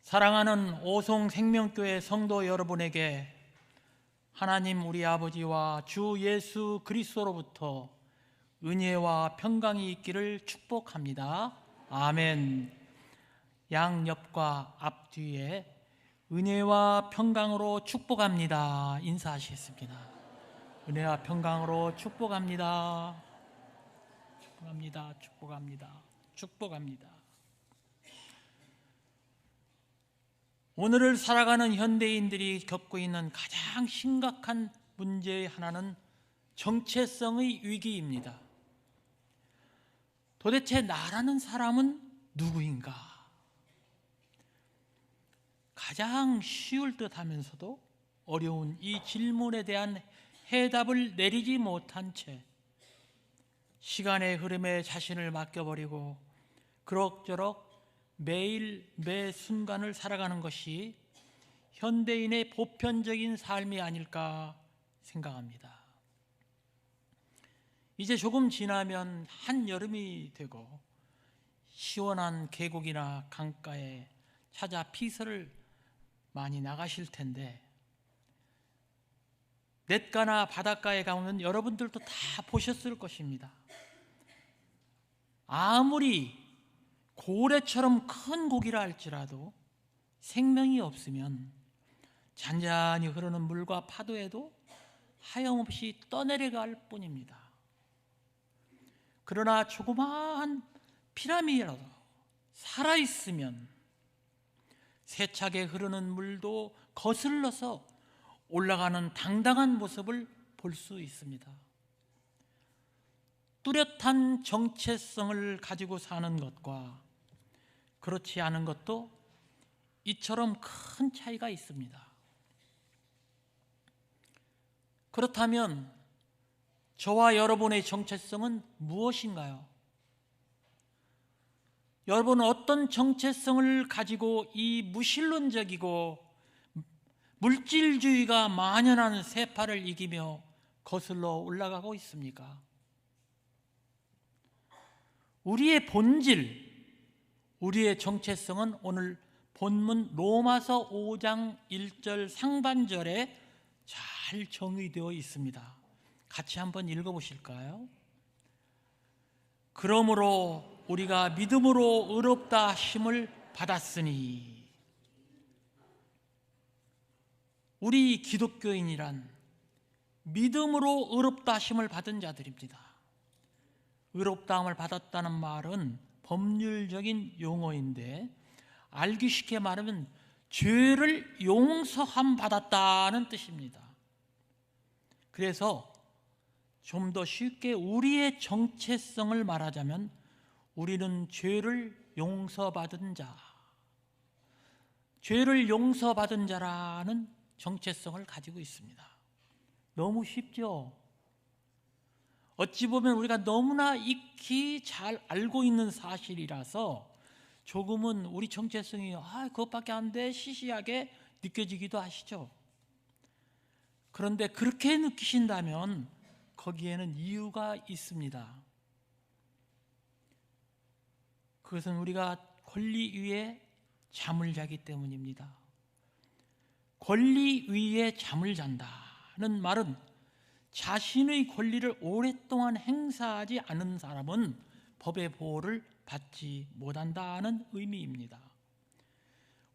사랑하는 오송 생명교회 성도 여러분에게 하나님 우리 아버지와 주 예수 그리스도로부터 은혜와 평강이 있기를 축복합니다. 아멘. 양옆과 앞뒤에 은혜와 평강으로 축복합니다. 인사하시겠습니다. 은혜와 평강으로 축복합니다. 축복합니다. 축복합니다. 축복합니다. 오늘을 살아가는 현대인들이 겪고 있는 가장 심각한 문제의 하나는 정체성의 위기입니다. 도대체 나라는 사람은 누구인가? 가장 쉬울 듯 하면서도 어려운 이 질문에 대한 해답을 내리지 못한 채 시간의 흐름에 자신을 맡겨버리고 그럭저럭 매일 매 순간을 살아가는 것이 현대인의 보편적인 삶이 아닐까 생각합니다. 이제 조금 지나면 한여름이 되고 시원한 계곡이나 강가에 찾아 피서를 많이 나가실 텐데 냇가나 바닷가에 가면 여러분들도 다 보셨을 것입니다. 아무리 고래처럼 큰 고기라 할지라도 생명이 없으면 잔잔히 흐르는 물과 파도에도 하염없이 떠내려갈 뿐입니다. 그러나 조그마한 피라미드라도 살아있으면 세차게 흐르는 물도 거슬러서 올라가는 당당한 모습을 볼 수 있습니다. 뚜렷한 정체성을 가지고 사는 것과 그렇지 않은 것도 이처럼 큰 차이가 있습니다. 그렇다면 저와 여러분의 정체성은 무엇인가요? 여러분은 어떤 정체성을 가지고 이 무신론적이고 물질주의가 만연한 세파를 이기며 거슬러 올라가고 있습니까? 우리의 본질, 우리의 정체성은 오늘 본문 로마서 5장 1절 상반절에 잘 정의되어 있습니다. 같이 한번 읽어보실까요? 그러므로 우리가 믿음으로 의롭다 하심을 받았으니, 우리 기독교인이란 믿음으로 의롭다 하심을 받은 자들입니다. 의롭다함을 받았다는 말은 법률적인 용어인데 알기 쉽게 말하면 죄를 용서함 받았다는 뜻입니다. 그래서 좀 더 쉽게 우리의 정체성을 말하자면 우리는 죄를 용서받은 자, 죄를 용서받은 자라는 정체성을 가지고 있습니다. 너무 쉽죠? 어찌 보면 우리가 너무나 익히 잘 알고 있는 사실이라서 조금은 우리 정체성이 그것밖에 안 돼 시시하게 느껴지기도 하시죠. 그런데 그렇게 느끼신다면 거기에는 이유가 있습니다. 그것은 우리가 권리 위에 잠을 자기 때문입니다. 권리 위에 잠을 잔다는 말은 자신의 권리를 오랫동안 행사하지 않은 사람은 법의 보호를 받지 못한다는 의미입니다.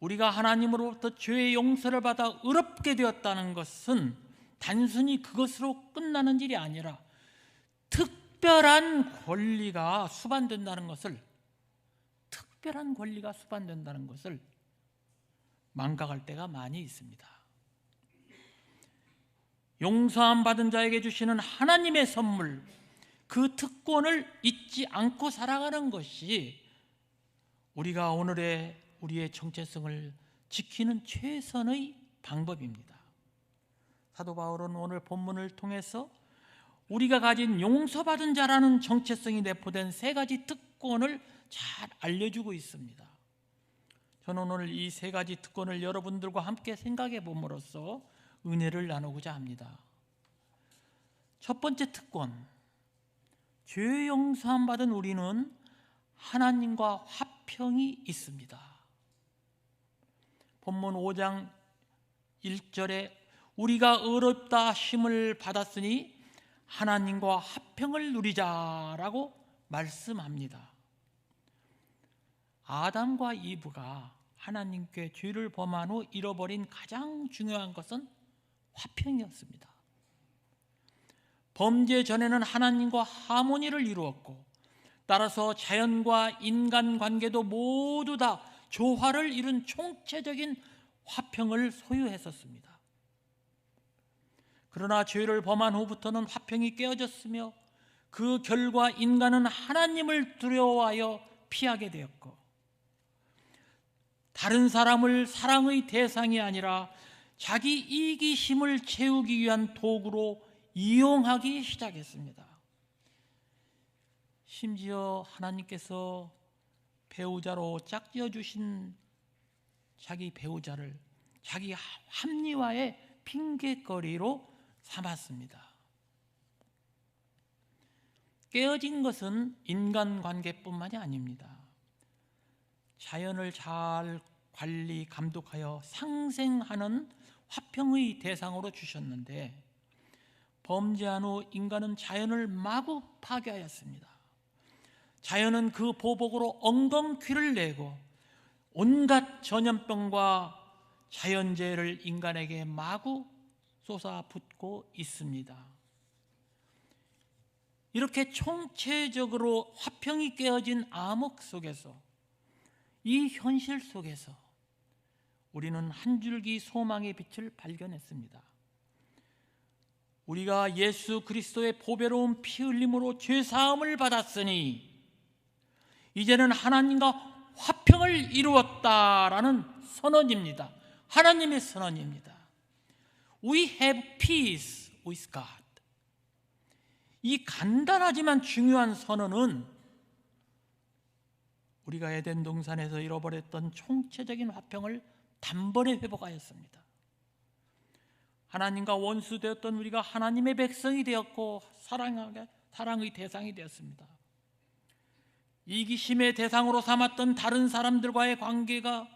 우리가 하나님으로부터 죄의 용서를 받아 의롭게 되었다는 것은 단순히 그것으로 끝나는 일이 아니라 특별한 권리가 수반된다는 것을 망각할 때가 많이 있습니다. 용서함 받은 자에게 주시는 하나님의 선물, 그 특권을 잊지 않고 살아가는 것이 우리가 오늘의 우리의 정체성을 지키는 최선의 방법입니다. 사도 바울은 오늘 본문을 통해서 우리가 가진 용서받은 자라는 정체성이 내포된 세 가지 특권을 잘 알려주고 있습니다. 저는 오늘 이 세 가지 특권을 여러분들과 함께 생각해 봄으로써 은혜를 나누고자 합니다. 첫 번째 특권, 죄 용서함 받은 우리는 하나님과 화평이 있습니다. 본문 5장 1절에 우리가 의롭다 하심을 받았으니 하나님과 화평을 누리자라고 말씀합니다. 아담과 이브가 하나님께 죄를 범한 후 잃어버린 가장 중요한 것은 화평이었습니다. 범죄 전에는 하나님과 하모니를 이루었고, 따라서 자연과 인간 관계도 모두 다 조화를 이룬 총체적인 화평을 소유했었습니다. 그러나 죄를 범한 후부터는 화평이 깨어졌으며, 그 결과 인간은 하나님을 두려워하여 피하게 되었고, 다른 사람을 사랑의 대상이 아니라 자기 이기심을 채우기 위한 도구로 이용하기 시작했습니다. 심지어 하나님께서 배우자로 짝지어 주신 자기 배우자를 자기 합리화의 핑계거리로 삼았습니다. 깨어진 것은 인간관계뿐만이 아닙니다. 자연을 잘 관리, 감독하여 상생하는 화평의 대상으로 주셨는데, 범죄한 후 인간은 자연을 마구 파괴하였습니다. 자연은 그 보복으로 엉겅퀴를 내고 온갖 전염병과 자연재해를 인간에게 마구 쏟아붓고 있습니다. 이렇게 총체적으로 화평이 깨어진 암흑 속에서, 이 현실 속에서 우리는 한 줄기 소망의 빛을 발견했습니다. 우리가 예수 그리스도의 보배로운 피 흘림으로 죄 사함을 받았으니 이제는 하나님과 화평을 이루었다라는 선언입니다. 하나님의 선언입니다. We have peace with God. 이 간단하지만 중요한 선언은 우리가 에덴 동산에서 잃어버렸던 총체적인 화평을 단번에 회복하였습니다. 하나님과 원수되었던 우리가 하나님의 백성이 되었고 사랑의 대상이 되었습니다. 이기심의 대상으로 삼았던 다른 사람들과의 관계가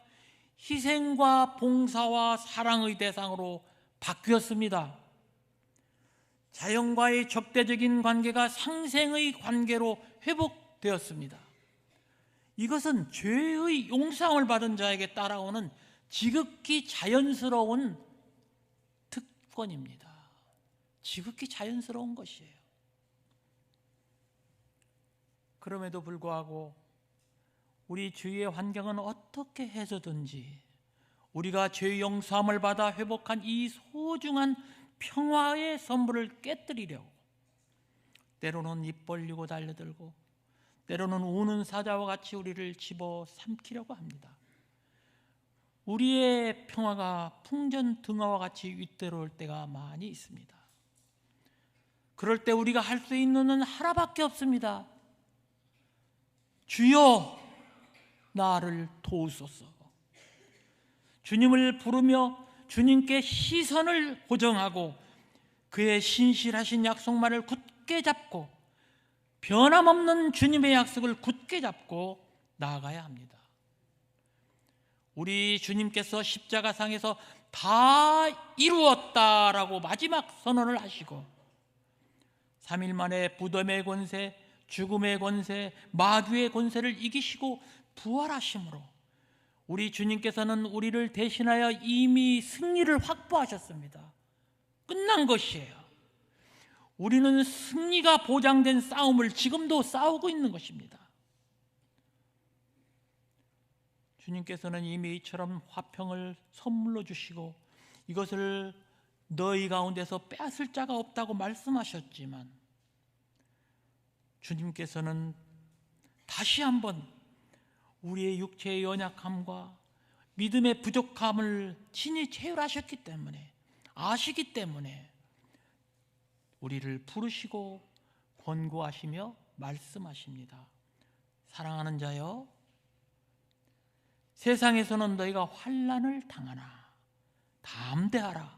희생과 봉사와 사랑의 대상으로 바뀌었습니다. 자연과의 적대적인 관계가 상생의 관계로 회복되었습니다. 이것은 죄의 용서함을 받은 자에게 따라오는 지극히 자연스러운 특권입니다. 지극히 자연스러운 것이에요. 그럼에도 불구하고 우리 주위의 환경은 어떻게 해서든지 우리가 죄의 용서함을 받아 회복한 이 소중한 평화의 선물을 깨뜨리려고, 때로는 입 벌리고 달려들고, 때로는 우는 사자와 같이 우리를 집어삼키려고 합니다. 우리의 평화가 풍전등화와 같이 윗대로올 때가 많이 있습니다. 그럴 때 우리가 할 수 있는 건 하나밖에 없습니다. 주여 나를 도우소서. 주님을 부르며 주님께 시선을 고정하고 그의 신실하신 약속만을 굳게 잡고, 변함없는 주님의 약속을 굳게 잡고 나아가야 합니다. 우리 주님께서 십자가상에서 다 이루었다라고 마지막 선언을 하시고 3일 만에 무덤의 권세, 죽음의 권세, 마귀의 권세를 이기시고 부활하심으로 우리 주님께서는 우리를 대신하여 이미 승리를 확보하셨습니다. 끝난 것이에요. 우리는 승리가 보장된 싸움을 지금도 싸우고 있는 것입니다. 주님께서는 이미 이처럼 화평을 선물로 주시고 이것을 너희 가운데서 빼앗을 자가 없다고 말씀하셨지만, 주님께서는 다시 한번 우리의 육체의 연약함과 믿음의 부족함을 친히 체휼하셨기 때문에, 아시기 때문에 우리를 부르시고 권고하시며 말씀하십니다. 사랑하는 자여, 세상에서는 너희가 환난을 당하나 담대하라.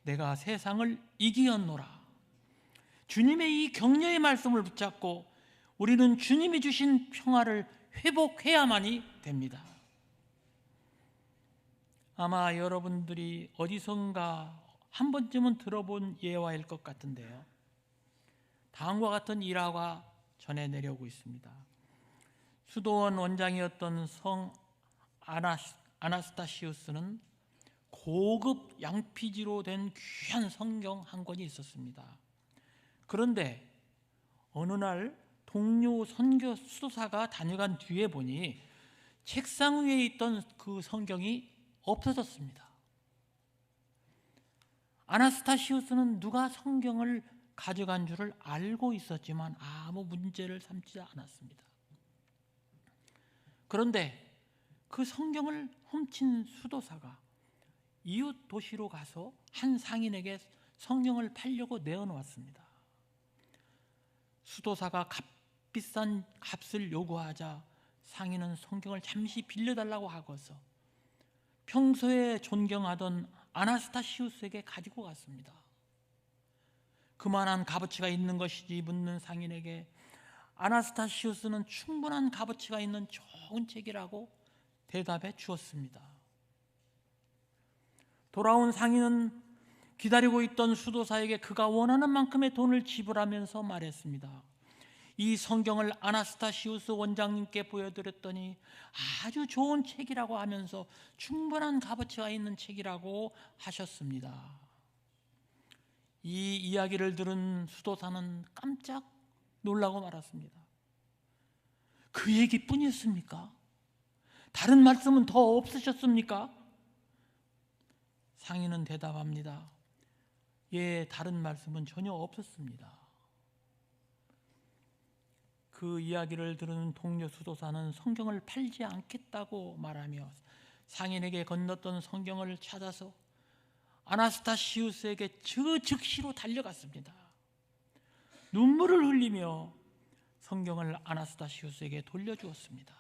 내가 세상을 이기었노라. 주님의 이 격려의 말씀을 붙잡고 우리는 주님이 주신 평화를 회복해야만이 됩니다. 아마 여러분들이 어디선가 한 번쯤은 들어본 예화일 것 같은데요. 다음과 같은 일화가 전해 내려오고 있습니다. 수도원 원장이었던 성 아나스타시우스는 고급 양피지로 된 귀한 성경 한 권이 있었습니다. 그런데 어느 날 동료 선교 수도사가 다녀간 뒤에 보니 책상 위에 있던 그 성경이 없어졌습니다. 아나스타시우스는 누가 성경을 가져간 줄을 알고 있었지만 아무 문제를 삼지 않았습니다. 그런데 그 성경을 훔친 수도사가 이웃 도시로 가서 한 상인에게 성경을 팔려고 내어놓았습니다. 수도사가 값비싼 값을 요구하자 상인은 성경을 잠시 빌려달라고 하고서 평소에 존경하던 아나스타시우스에게 가지고 갔습니다. 그만한 값어치가 있는 것이지 묻는 상인에게 아나스타시우스는 충분한 값어치가 있는 좋은 책이라고 대답해 주었습니다. 돌아온 상인은 기다리고 있던 수도사에게 그가 원하는 만큼의 돈을 지불하면서 말했습니다. 이 성경을 아나스타시우스 원장님께 보여드렸더니 아주 좋은 책이라고 하면서 충분한 값어치가 있는 책이라고 하셨습니다. 이 이야기를 들은 수도사는 깜짝 놀라고 말았습니다. 그 얘기뿐이었습니까? 다른 말씀은 더 없으셨습니까? 상인은 대답합니다. 예, 다른 말씀은 전혀 없었습니다. 그 이야기를 들은 동료 수도사는 성경을 팔지 않겠다고 말하며 상인에게 건넜던 성경을 찾아서 아나스타시우스에게 즉시로 달려갔습니다. 눈물을 흘리며 성경을 아나스타시우스에게 돌려주었습니다.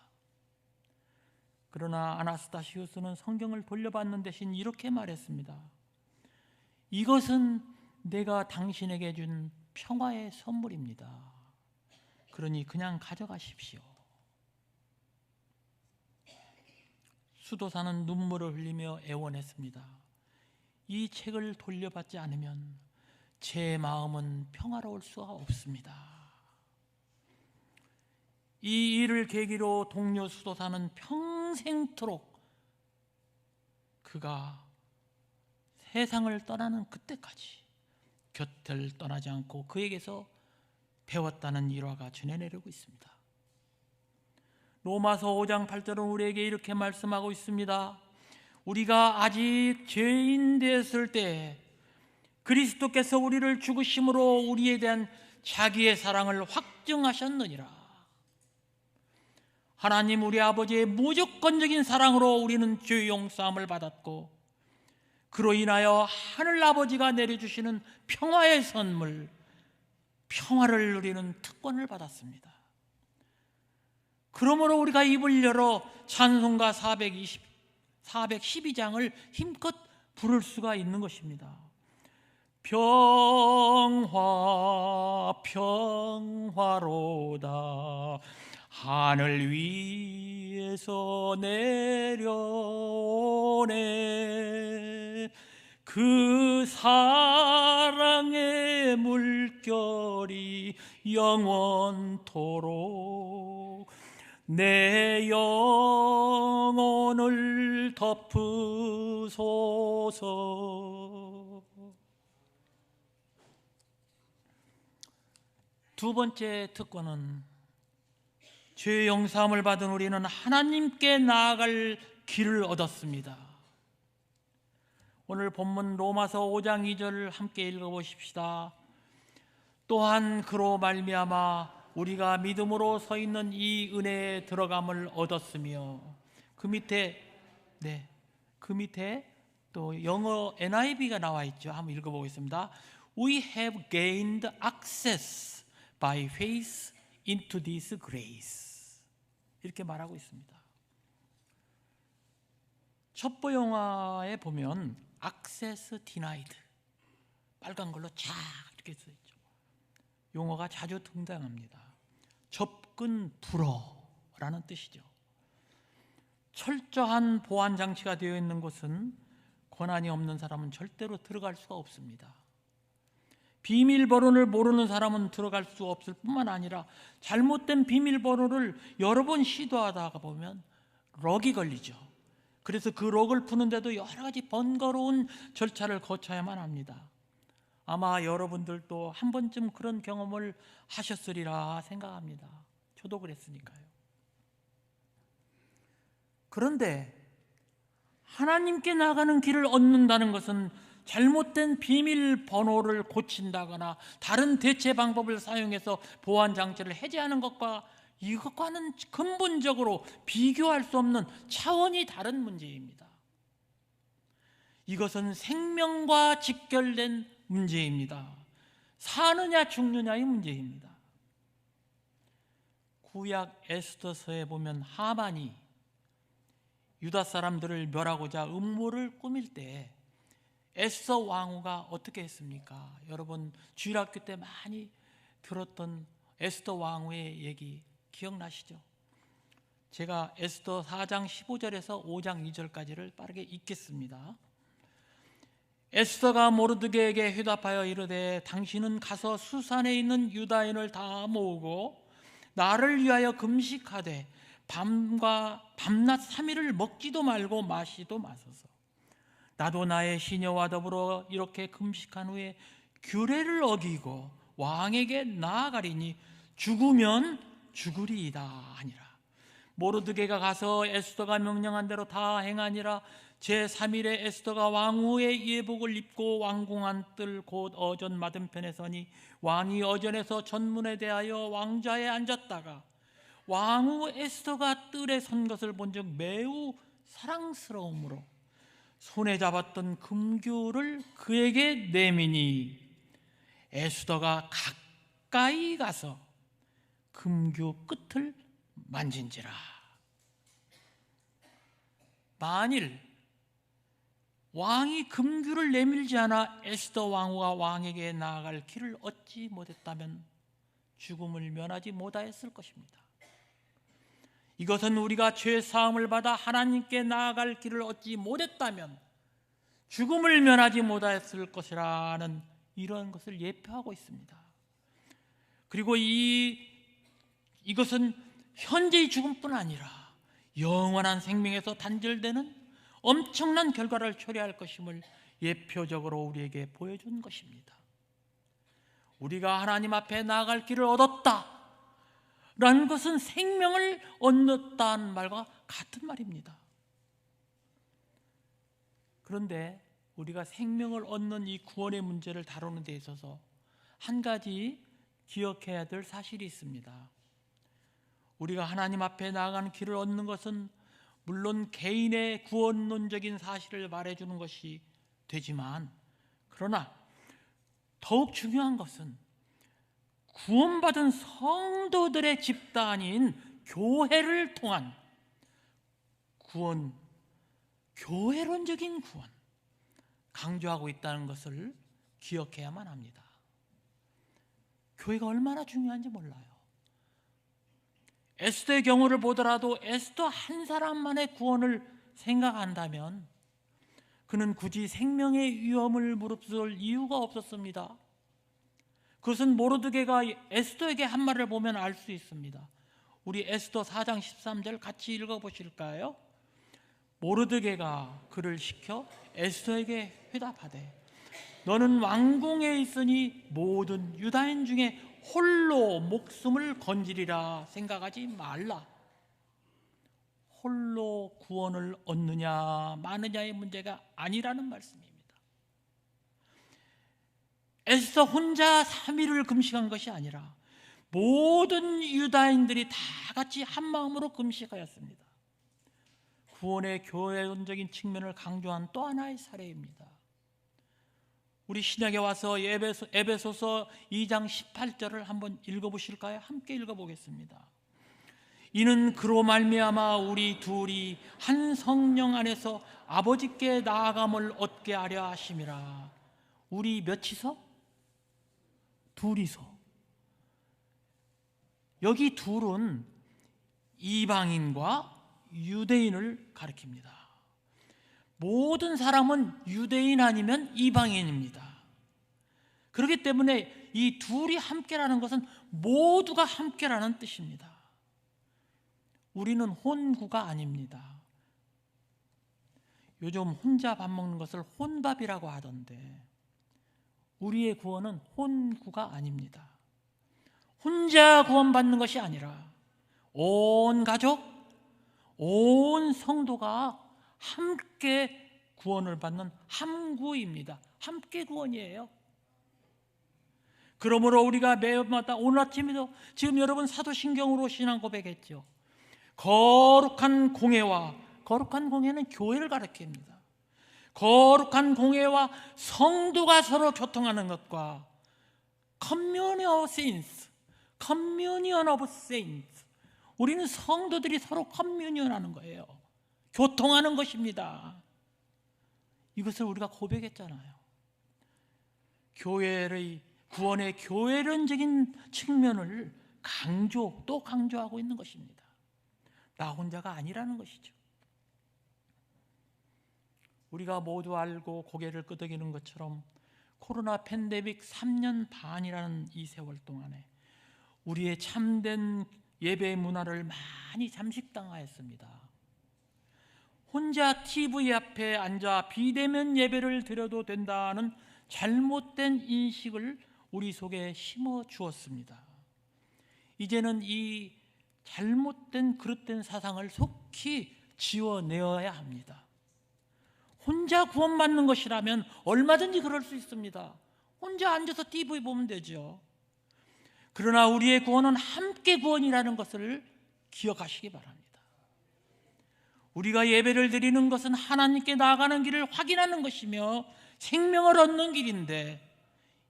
그러나 아나스타시우스는 성경을 돌려받는 대신 이렇게 말했습니다. 이것은 내가 당신에게 준 평화의 선물입니다. 그러니 그냥 가져가십시오. 수도사는 눈물을 흘리며 애원했습니다. 이 책을 돌려받지 않으면 제 마음은 평화로울 수가 없습니다. 이 일을 계기로 동료 수도사는 평생토록 그가 세상을 떠나는 그때까지 곁을 떠나지 않고 그에게서 배웠다는 일화가 전해 내려오고 있습니다. 로마서 5장 8절은 우리에게 이렇게 말씀하고 있습니다. 우리가 아직 죄인 되었을 때 그리스도께서 우리를 죽으심으로 우리에 대한 자기의 사랑을 확증하셨느니라. 하나님 우리 아버지의 무조건적인 사랑으로 우리는 죄 용서함을 받았고 그로 인하여 하늘 아버지가 내려주시는 평화의 선물, 평화를 누리는 특권을 받았습니다. 그러므로 우리가 입을 열어 찬송가 412장을 힘껏 부를 수가 있는 것입니다. 평화 평화로다 하늘 위에서 내려오네 그 사랑의 물결이 영원토록 내 영혼을 덮으소서. 두 번째 특권은 죄 용서함을 받은 우리는 하나님께 나아갈 길을 얻었습니다. 오늘 본문 로마서 5장 2절을 함께 읽어보십시다. 또한 그로 말미암아 우리가 믿음으로 서 있는 이 은혜에 들어감을 얻었으며 그 밑에 또 영어 NIV가 나와 있죠. 한번 읽어보겠습니다. We have gained access by faith into this grace. 이렇게 말하고 있습니다. 첩보 영화에 보면 access denied 빨간 걸로 쫙 이렇게 써 있죠. 용어가 자주 등장합니다. 접근 불허라는 뜻이죠. 철저한 보안 장치가 되어 있는 곳은 권한이 없는 사람은 절대로 들어갈 수가 없습니다. 비밀번호를 모르는 사람은 들어갈 수 없을 뿐만 아니라 잘못된 비밀번호를 여러 번 시도하다가 보면 럭이 걸리죠. 그래서 그 럭을 푸는데도 여러 가지 번거로운 절차를 거쳐야만 합니다. 아마 여러분들도 한 번쯤 그런 경험을 하셨으리라 생각합니다. 저도 그랬으니까요. 그런데 하나님께 나가는 길을 얻는다는 것은 잘못된 비밀번호를 고친다거나 다른 대체 방법을 사용해서 보안 장치를 해제하는 것과 이것과는 근본적으로 비교할 수 없는 차원이 다른 문제입니다. 이것은 생명과 직결된 문제입니다. 사느냐 죽느냐의 문제입니다. 구약 에스더서에 보면 하만이 유다 사람들을 멸하고자 음모를 꾸밀 때 에스더 왕후가 어떻게 했습니까? 여러분 주일학교 때 많이 들었던 에스더 왕후의 얘기 기억나시죠? 제가 에스더 4장 15절에서 5장 2절까지를 빠르게 읽겠습니다. 에스더가 모르드게에게 회답하여 이르되 당신은 가서 수산에 있는 유다인을 다 모으고 나를 위하여 금식하되 밤낮 3일을 먹지도 말고 마시도 마소서. 나도 나의 시녀와 더불어 이렇게 금식한 후에 규례를 어기고 왕에게 나아가리니 죽으면 죽으리이다 하니라. 모르드게가 가서 에스더가 명령한 대로 다 행하니라. 제3일에 에스더가 왕후의 예복을 입고 왕궁안 뜰 곧 어전 맞은편에 서니 왕이 어전에서 전문에 대하여 왕좌에 앉았다가 왕후 에스더가 뜰에 선 것을 본즉 매우 사랑스러움으로 손에 잡았던 금규를 그에게 내미니 에스더가 가까이 가서 금규 끝을 만진지라. 만일 왕이 금규를 내밀지 않아 에스더 왕후가 왕에게 나아갈 길을 얻지 못했다면 죽음을 면하지 못하였을 것입니다. 이것은 우리가 죄 사함을 받아 하나님께 나아갈 길을 얻지 못했다면 죽음을 면하지 못하였을 것이라는 이런 것을 예표하고 있습니다. 그리고 이것은 현재의 죽음뿐 아니라 영원한 생명에서 단절되는 엄청난 결과를 초래할 것임을 예표적으로 우리에게 보여준 것입니다. 우리가 하나님 앞에 나아갈 길을 얻었다 라는 것은 생명을 얻었다는 말과 같은 말입니다. 그런데 우리가 생명을 얻는 이 구원의 문제를 다루는 데 있어서 한 가지 기억해야 될 사실이 있습니다. 우리가 하나님 앞에 나아가는 길을 얻는 것은 물론 개인의 구원론적인 사실을 말해주는 것이 되지만 그러나 더욱 중요한 것은 구원받은 성도들의 집단인 교회를 통한 구원, 교회론적인 구원 강조하고 있다는 것을 기억해야만 합니다. 교회가 얼마나 중요한지 몰라요. 에스더의 경우를 보더라도 에스더 한 사람만의 구원을 생각한다면 그는 굳이 생명의 위험을 무릅쓸 이유가 없었습니다. 그것은 모르드게가 에스더에게 한 말을 보면 알 수 있습니다. 우리 에스더 4장 13절 같이 읽어보실까요? 모르드게가 그를 시켜 에스더에게 회답하되 너는 왕궁에 있으니 모든 유다인 중에 홀로 목숨을 건지리라 생각하지 말라. 홀로 구원을 얻느냐 마느냐의 문제가 아니라는 말씀입니다. 에스더 혼자 3일을 금식한 것이 아니라 모든 유다인들이 다 같이 한 마음으로 금식하였습니다. 구원의 교회론적인 측면을 강조한 또 하나의 사례입니다. 우리 신약에 와서 에베소서 2장 18절을 한번 읽어보실까요? 함께 읽어보겠습니다. 이는 그로 말미암아 우리 둘이 한 성령 안에서 아버지께 나아감을 얻게 하려 하심이라. 우리 몇이서? 둘이서. 여기 둘은 이방인과 유대인을 가리킵니다. 모든 사람은 유대인 아니면 이방인입니다. 그렇기 때문에 이 둘이 함께라는 것은 모두가 함께라는 뜻입니다. 우리는 혼구가 아닙니다. 요즘 혼자 밥 먹는 것을 혼밥이라고 하던데, 우리의 구원은 혼구가 아닙니다. 혼자 구원받는 것이 아니라 온 가족, 온 성도가 함께 구원을 받는 함구입니다. 함께 구원이에요. 그러므로 우리가 매일마다, 오늘 아침에도 지금 여러분 사도신경으로 신앙 고백했죠. 거룩한 공회와, 거룩한 공회는 교회를 가리킵니다. 거룩한 공회와 성도가 서로 교통하는 것과 Communion of Saints, Communion of Saints, 우리는 성도들이 서로 커뮤니언하는 거예요. 교통하는 것입니다. 이것을 우리가 고백했잖아요. 교회의 구원의 교회론적인 측면을 또 강조하고 있는 것입니다. 나 혼자가 아니라는 것이죠. 우리가 모두 알고 고개를 끄덕이는 것처럼 코로나 팬데믹 3년 반이라는 이 세월 동안에 우리의 참된 예배 문화를 많이 잠식당하였습니다. 혼자 TV 앞에 앉아 비대면 예배를 드려도 된다는 잘못된 인식을 우리 속에 심어 주었습니다. 이제는 이 잘못된 그릇된 사상을 속히 지워내어야 합니다. 혼자 구원받는 것이라면 얼마든지 그럴 수 있습니다. 혼자 앉아서 TV 보면 되죠. 그러나 우리의 구원은 함께 구원이라는 것을 기억하시기 바랍니다. 우리가 예배를 드리는 것은 하나님께 나아가는 길을 확인하는 것이며 생명을 얻는 길인데,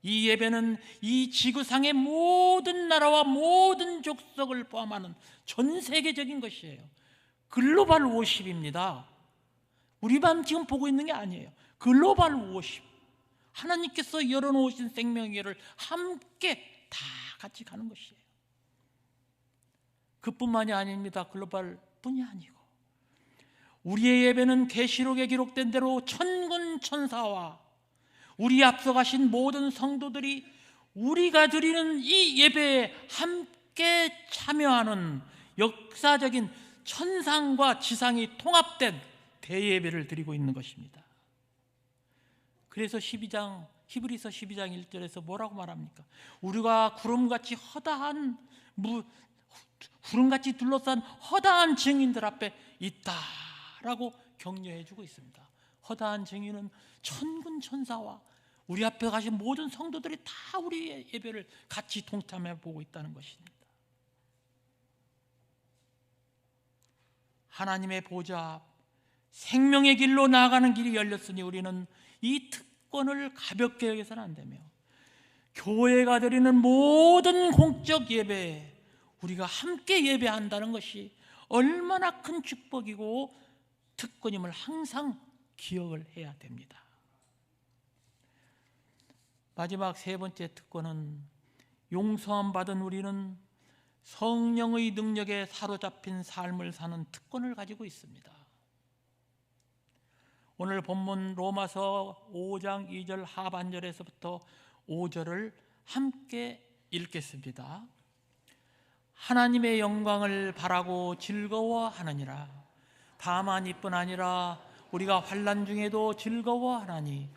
이 예배는 이 지구상의 모든 나라와 모든 족속을 포함하는 전 세계적인 것이에요. 글로벌 워십입니다. 우리만 지금 보고 있는 게 아니에요. 글로벌 워십. 하나님께서 열어놓으신 생명의를 함께 다 같이 가는 것이에요. 그뿐만이 아닙니다. 글로벌뿐이 아니고 우리의 예배는 계시록에 기록된 대로 천군 천사와 우리 앞서 가신 모든 성도들이 우리가 드리는 이 예배에 함께 참여하는 역사적인 천상과 지상이 통합된 대예배를 드리고 있는 것입니다. 그래서 히브리서 12장 1절에서 뭐라고 말합니까? 우리가 구름같이 구름같이 둘러싼 허다한 증인들 앞에 있다라고 격려해 주고 있습니다. 허다한 증인은 천군 천사와 우리 앞에 가신 모든 성도들이 다 우리의 예배를 같이 동참해 보고 있다는 것입니다. 하나님의 보좌, 생명의 길로 나아가는 길이 열렸으니 우리는 이 특권을 가볍게 여겨서는 안 되며, 교회가 드리는 모든 공적 예배에 우리가 함께 예배한다는 것이 얼마나 큰 축복이고 특권임을 항상 기억을 해야 됩니다. 마지막 세 번째 특권은, 용서함 받은 우리는 성령의 능력에 사로잡힌 삶을 사는 특권을 가지고 있습니다. 오늘 본문 로마서 5장 2절 하반절에서부터 5절을 함께 읽겠습니다. 하나님의 영광을 바라고 즐거워하느니라. 다만 이뿐 아니라 우리가 환난 중에도 즐거워하나니,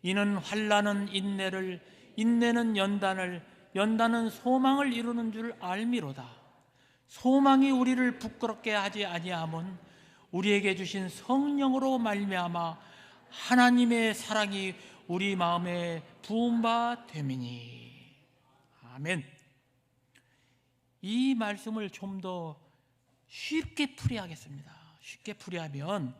이는 환난은 인내를, 인내는 연단을, 연단은 소망을 이루는 줄 알미로다. 소망이 우리를 부끄럽게 하지 아니함은 우리에게 주신 성령으로 말미암아 하나님의 사랑이 우리 마음에 부은 바 됨이니. 아멘. 이 말씀을 좀 더 쉽게 풀이하겠습니다. 쉽게 풀이하면,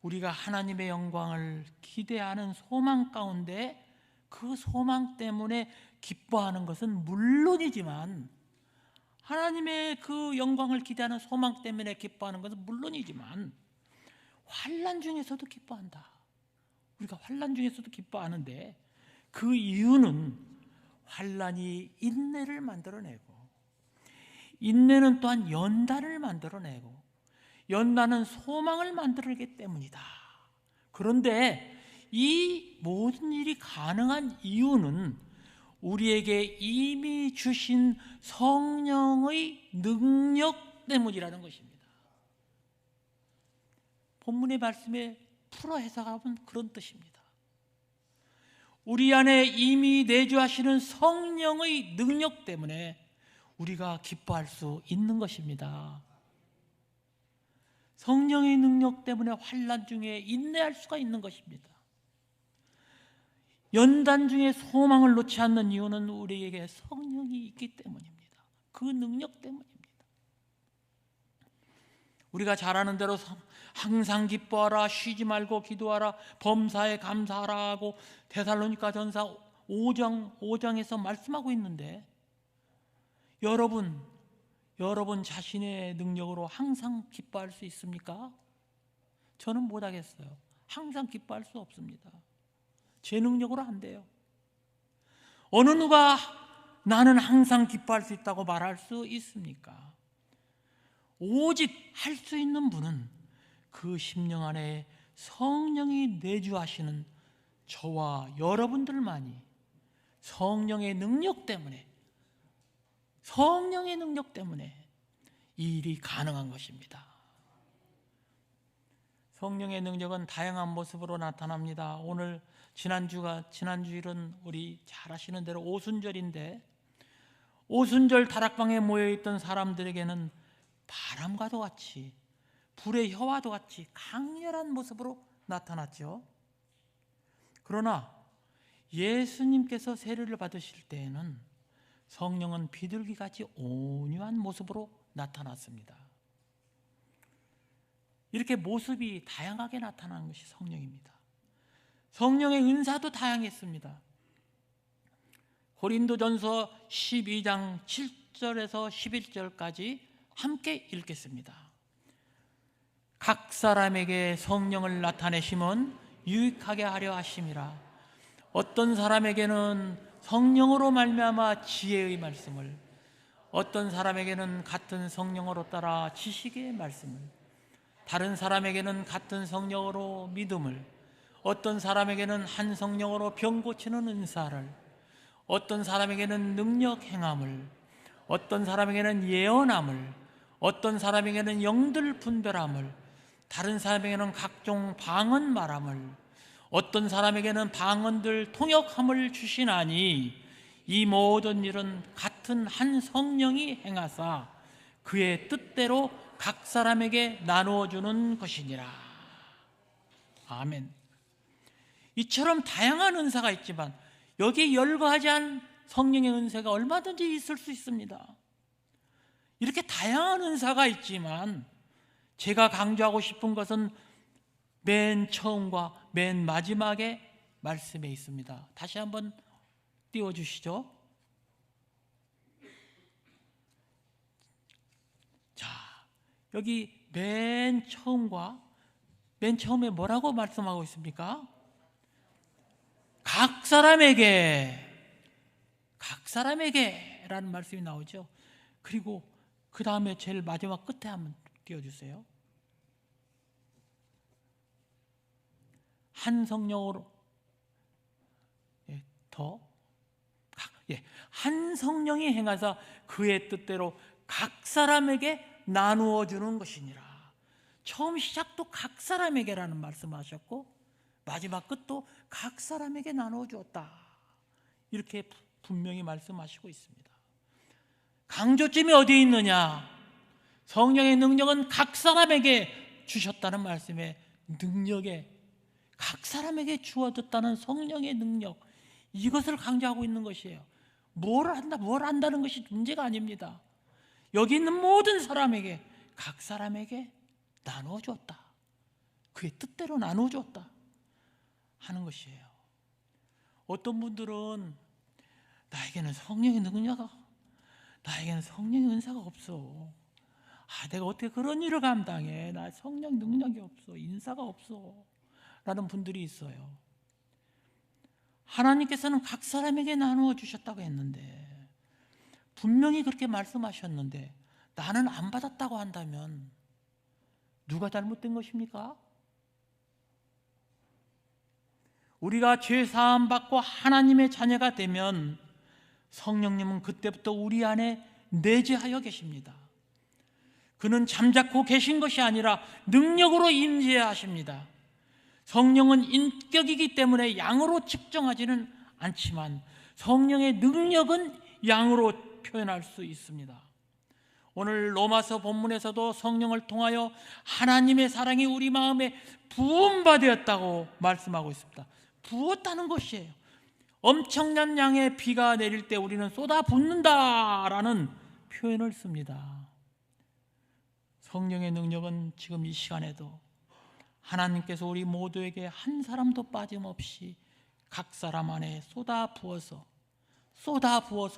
우리가 하나님의 영광을 기대하는 소망 가운데 그 소망 때문에 기뻐하는 것은 물론이지만, 하나님의 그 영광을 기대하는 소망 때문에 기뻐하는 것은 물론이지만 환난 중에서도 기뻐한다. 우리가 환난 중에서도 기뻐하는데, 그 이유는 환난이 인내를 만들어내고, 인내는 또한 연단을 만들어내고, 연단은 소망을 만들기 때문이다. 그런데 이 모든 일이 가능한 이유는 우리에게 이미 주신 성령의 능력 때문이라는 것입니다. 본문의 말씀에 풀어 해석하면 그런 뜻입니다. 우리 안에 이미 내주하시는 성령의 능력 때문에 우리가 기뻐할 수 있는 것입니다. 성령의 능력 때문에 환난 중에 인내할 수가 있는 것입니다. 연단 중에 소망을 놓지 않는 이유는 우리에게 성령이 있기 때문입니다. 그 능력 때문입니다. 우리가 잘 아는 대로 항상 기뻐하라, 쉬지 말고 기도하라, 범사에 감사하라 하고 데살로니가 전서 5장에서 말씀하고 있는데, 여러분 자신의 능력으로 항상 기뻐할 수 있습니까? 저는 못하겠어요. 항상 기뻐할 수 없습니다. 제 능력으로 안 돼요. 어느 누가 나는 항상 기뻐할 수 있다고 말할 수 있습니까? 오직 할 수 있는 분은 그 심령 안에 성령이 내주하시는 저와 여러분들만이 성령의 능력 때문에 이 일이 가능한 것입니다. 성령의 능력은 다양한 모습으로 나타납니다. 오늘 지난주일은 우리 잘 아시는 대로 오순절인데, 오순절 다락방에 모여있던 사람들에게는 바람과도 같이 불의 혀와도 같이 강렬한 모습으로 나타났죠. 그러나 예수님께서 세례를 받으실 때에는 성령은 비둘기같이 온유한 모습으로 나타났습니다. 이렇게 모습이 다양하게 나타나는 것이 성령입니다. 성령의 은사도 다양했습니다. 고린도전서 12장 7절에서 11절까지 함께 읽겠습니다. 각 사람에게 성령을 나타내심은 유익하게 하려 하심이라. 어떤 사람에게는 성령으로 말미암아 지혜의 말씀을, 어떤 사람에게는 같은 성령으로 따라 지식의 말씀을, 다른 사람에게는 같은 성령으로 믿음을, 어떤 사람에게는 한 성령으로 병 고치는 은사를, 어떤 사람에게는 능력 행함을, 어떤 사람에게는 예언함을, 어떤 사람에게는 영들 분별함을, 다른 사람에게는 각종 방언 말함을, 어떤 사람에게는 방언들 통역함을 주시나니 이 모든 일은 같은 한 성령이 행하사 그의 뜻대로 각 사람에게 나누어 주는 것이니라. 아멘. 이처럼 다양한 은사가 있지만 여기에 열거하지 않은 성령의 은사가 얼마든지 있을 수 있습니다. 이렇게 다양한 은사가 있지만 제가 강조하고 싶은 것은 맨 처음과 맨 마지막에 말씀에 있습니다. 다시 한번 띄워주시죠. 자, 여기 맨 처음에 뭐라고 말씀하고 있습니까? 각 사람에게라는 말씀이 나오죠. 그리고 그 다음에 제일 마지막 끝에 한번 띄워주세요. 한 성령으로 한 성령이 행하사 그의 뜻대로 각 사람에게 나누어 주는 것이니라. 처음 시작도 각 사람에게라는 말씀하셨고 마지막 끝도 각 사람에게 나누어 주었다. 이렇게 분명히 말씀하시고 있습니다. 강조점이 어디에 있느냐? 성령의 능력은 각 사람에게 주셨다는 말씀에 능력에 각 사람에게 주어졌다는 성령의 능력, 이것을 강조하고 있는 것이에요. 뭘 안다는 것이 문제가 아닙니다. 여기 있는 모든 사람에게, 각 사람에게 나누어 주었다. 그의 뜻대로 나누어 주었다 하는 것이에요. 어떤 분들은 나에게는 성령의 능력이, 나에게는 성령의 은사가 없어. 내가 어떻게 그런 일을 감당해? 나 성령 능력이 없어. 인사가 없어. 라는 분들이 있어요. 하나님께서는 각 사람에게 나누어 주셨다고 했는데, 분명히 그렇게 말씀하셨는데 나는 안 받았다고 한다면 누가 잘못된 것입니까? 우리가 죄 사함 받고 하나님의 자녀가 되면 성령님은 그때부터 우리 안에 내재하여 계십니다. 그는 잠자코 계신 것이 아니라 능력으로 임재하십니다. 성령은 인격이기 때문에 양으로 측정하지는 않지만 성령의 능력은 양으로 표현할 수 있습니다. 오늘 로마서 본문에서도 성령을 통하여 하나님의 사랑이 우리 마음에 부음받았다고 말씀하고 있습니다. 부었다는 것이에요. 엄청난 양의 비가 내릴 때 우리는 쏟아붓는다라는 표현을 씁니다. 성령의 능력은 지금 이 시간에도 하나님께서 우리 모두에게 한 사람도 빠짐없이 각 사람 안에 쏟아 부어서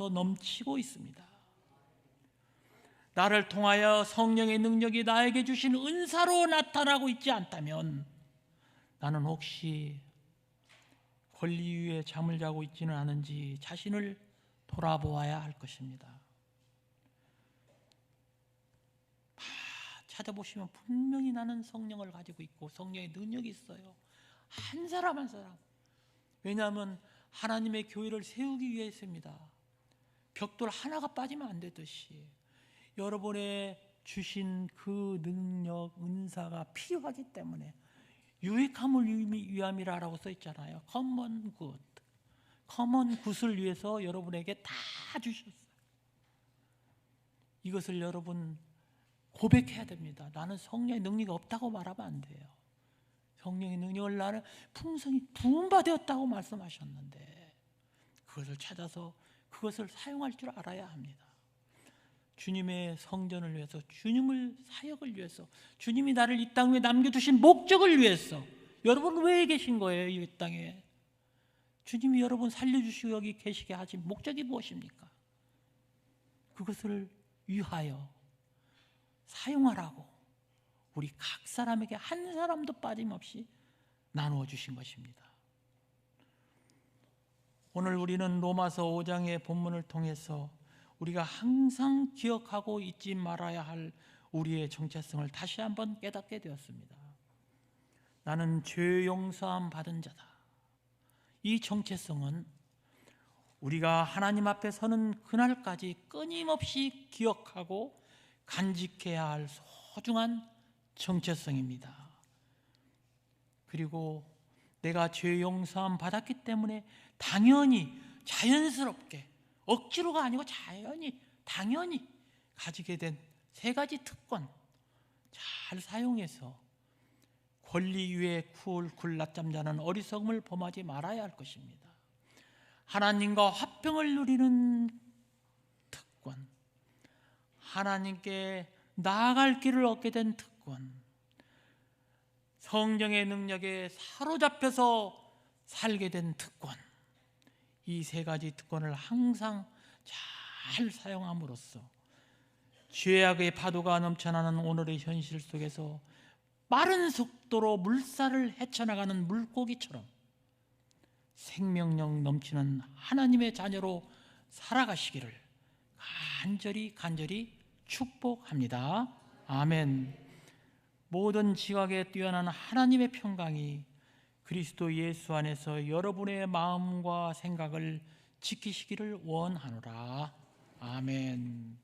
넘치고 있습니다. 나를 통하여 성령의 능력이 나에게 주신 은사로 나타나고 있지 않다면 나는 혹시 권리 위에 잠을 자고 있지는 않은지 자신을 돌아보아야 할 것입니다. 찾아보시면 분명히 나는 성령을 가지고 있고 성령의 능력이 있어요. 한 사람 한 사람. 왜냐하면 하나님의 교회를 세우기 위해서입니다. 벽돌 하나가 빠지면 안 되듯이 여러분의 주신 그 능력, 은사가 필요하기 때문에 유익함을 위함이라고 써 있잖아요. 커먼 굿. 커먼 굿을 위해서 여러분에게 다 주셨어요. 이것을 여러분 고백해야 됩니다. 나는 성령의 능력이 없다고 말하면 안 돼요. 성령의 능력을 나는 풍성히 부음받았다고 말씀하셨는데 그것을 찾아서 그것을 사용할 줄 알아야 합니다. 주님의 성전을 위해서, 주님을 사역을 위해서, 주님이 나를 이 땅 위에 남겨두신 목적을 위해서. 여러분 왜 계신 거예요? 이 땅에 주님이 여러분 살려주시고 여기 계시게 하신 목적이 무엇입니까? 그것을 위하여 사용하라고 우리 각 사람에게 한 사람도 빠짐없이 나누어 주신 것입니다. 오늘 우리는 로마서 5장의 본문을 통해서 우리가 항상 기억하고 잊지 말아야 할 우리의 정체성을 다시 한번 깨닫게 되었습니다. 나는 죄 용서함 받은 자다. 이 정체성은 우리가 하나님 앞에 서는 그날까지 끊임없이 기억하고 간직해야 할 소중한 정체성입니다. 그리고 내가 죄 용서함 받았기 때문에 당연히 자연스럽게 억지로가 아니고 당연히 가지게 된 세 가지 특권 잘 사용해서 권리 위에 굴 낮잠 자는 어리석음을 범하지 말아야 할 것입니다. 하나님과 화평을 누리는 특권, 하나님께 나아갈 길을 얻게 된 특권, 성령의 능력에 사로잡혀서 살게 된 특권, 이 세 가지 특권을 항상 잘 사용함으로써 죄악의 파도가 넘쳐나는 오늘의 현실 속에서 빠른 속도로 물살을 헤쳐나가는 물고기처럼 생명력 넘치는 하나님의 자녀로 살아가시기를 간절히 축복합니다. 아멘. 모든 지각에 뛰어난 하나님의 평강이 그리스도 예수 안에서 여러분의 마음과 생각을 지키시기를 원하노라. 아멘.